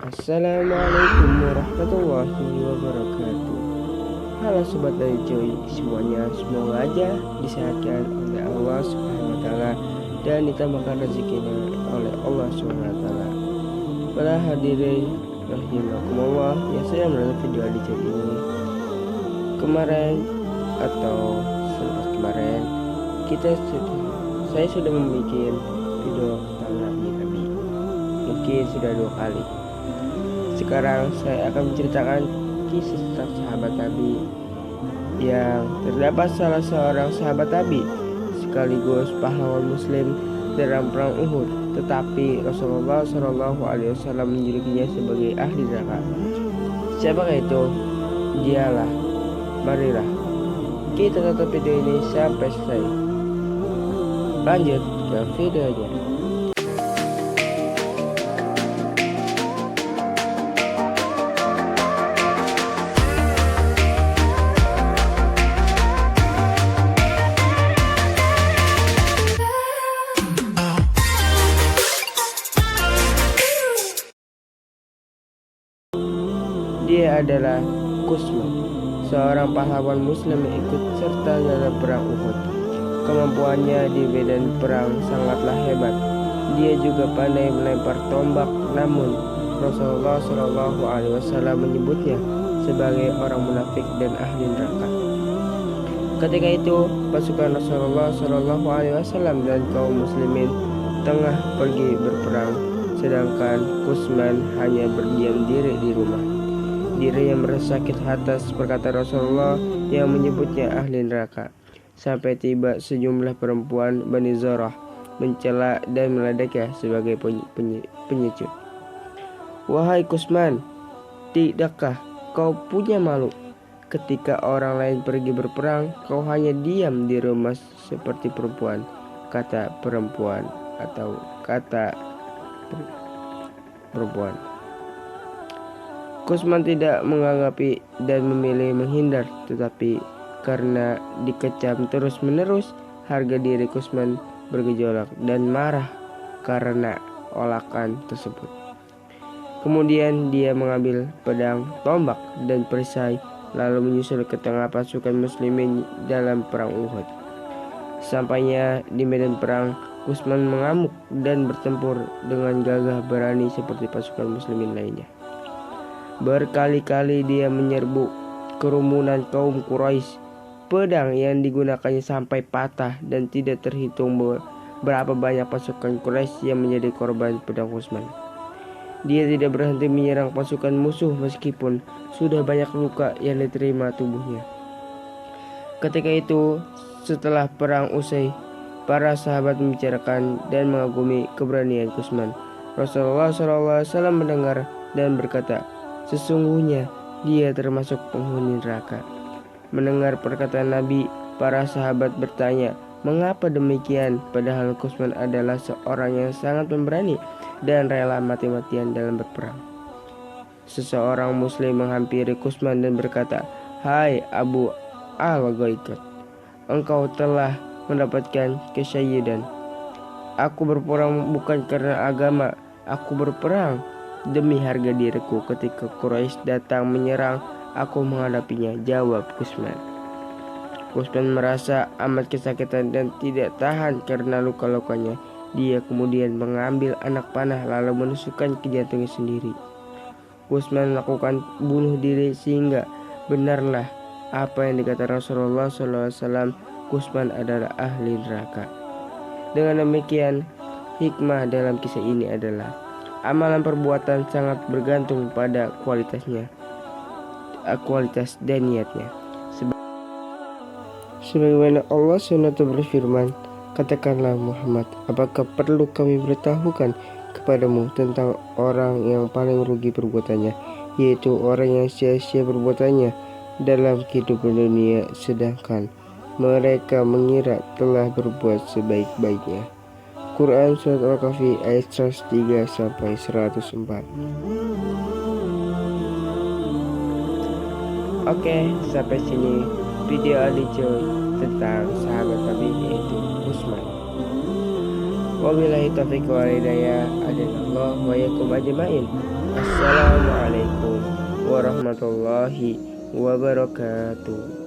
Assalamualaikum warahmatullahi wabarakatuh. Halo sobat dari Joy semuanya, semoga aja disehatkan oleh Allah Subhanahu wa taala dan ditambahkan rezekinya oleh Allah Subhanahu wa taala. Para hadirin rahimakumullah yang sedang menonton video di Joy ini, kemarin atau selepas kemarin saya sudah membuat video tentang Nabi. Mungkin sudah 2 kali. Sekarang saya akan menceritakan kisah tentang sahabat Nabi yang terdapat salah seorang sahabat Nabi sekaligus pahlawan Muslim dalam perang Uhud, tetapi Rasulullah SAW menjulukinya sebagai ahli neraka. Siapakah itu? Dialah. Marilah kita tonton video ini sampai selesai. Lanjut ke videonya. Dia adalah Kusman, seorang pahlawan Muslim yang ikut serta dalam perang Uhud. Kemampuannya di medan perang sangatlah hebat. Dia juga pandai melempar tombak, namun Rasulullah SAW menyebutnya sebagai orang munafik dan ahli neraka. Ketika itu, pasukan Rasulullah SAW dan kaum muslimin tengah pergi berperang, sedangkan Kusman hanya berdiam diri di rumah. Dirinya merasa sakit hati perkata Rasulullah yang menyebutnya ahli neraka. Sampai tiba sejumlah perempuan Bani Zarah mencela dan meledaknya sebagai pengecut. Wahai Kusman, tidakkah kau punya malu? Ketika orang lain pergi berperang, kau hanya diam di rumah seperti perempuan, kata perempuan. Kusman tidak menganggapi dan memilih menghindar, tetapi karena dikecam terus-menerus, harga diri Kusman bergejolak dan marah karena olakan tersebut. Kemudian dia mengambil pedang, tombak, dan perisai lalu menyusul ke tengah pasukan muslimin dalam perang Uhud. Sampainya di medan perang, Kusman mengamuk dan bertempur dengan gagah berani seperti pasukan muslimin lainnya. Berkali-kali dia menyerbu kerumunan kaum Quraisy. Pedang yang digunakannya sampai patah dan tidak terhitung berapa banyak pasukan Quraisy yang menjadi korban pedang Kusman. Dia tidak berhenti menyerang pasukan musuh meskipun sudah banyak luka yang diterima tubuhnya. Ketika itu, setelah perang usai, para sahabat membicarakan dan mengagumi keberanian Kusman. Rasulullah SAW mendengar dan berkata, sesungguhnya dia termasuk penghuni neraka. Mendengar perkataan Nabi, para sahabat bertanya, mengapa demikian? Padahal Kusman adalah seorang yang sangat pemberani dan rela mati-matian dalam berperang. Seseorang muslim menghampiri Kusman dan berkata, hai Abu al-Ghaiqat, engkau telah mendapatkan kesyahidan. Aku berperang bukan karena agama, aku berperang demi harga diriku. Ketika Quraisy datang menyerang, aku menghadapinya, jawab Kusman. Kusman merasa amat kesakitan dan tidak tahan karena luka-lukanya. Dia kemudian mengambil anak panah lalu menusukkan ke jantungnya sendiri. Kusman melakukan bunuh diri sehingga benarlah apa yang dikata Rasulullah SAW, Kusman adalah ahli neraka. Dengan demikian, hikmah dalam kisah ini adalah amalan perbuatan sangat bergantung pada kualitas dan niatnya. Sebagaimana Allah SWT berfirman, katakanlah Muhammad, apakah perlu kami beritahukan kepadamu tentang orang yang paling rugi perbuatannya, yaitu orang yang sia-sia perbuatannya dalam kehidupan dunia, sedangkan mereka mengira telah berbuat sebaik-baiknya. Quran Surat Al-Kahfi ayat 103-104. Oke, sampai sini video Alijo tentang sahabat Nabi yaitu Kusman. Wabillahi taufiq wal hidayah. Adallahu wa iyyakum ajmain. Assalamualaikum warahmatullahi wabarakatuh.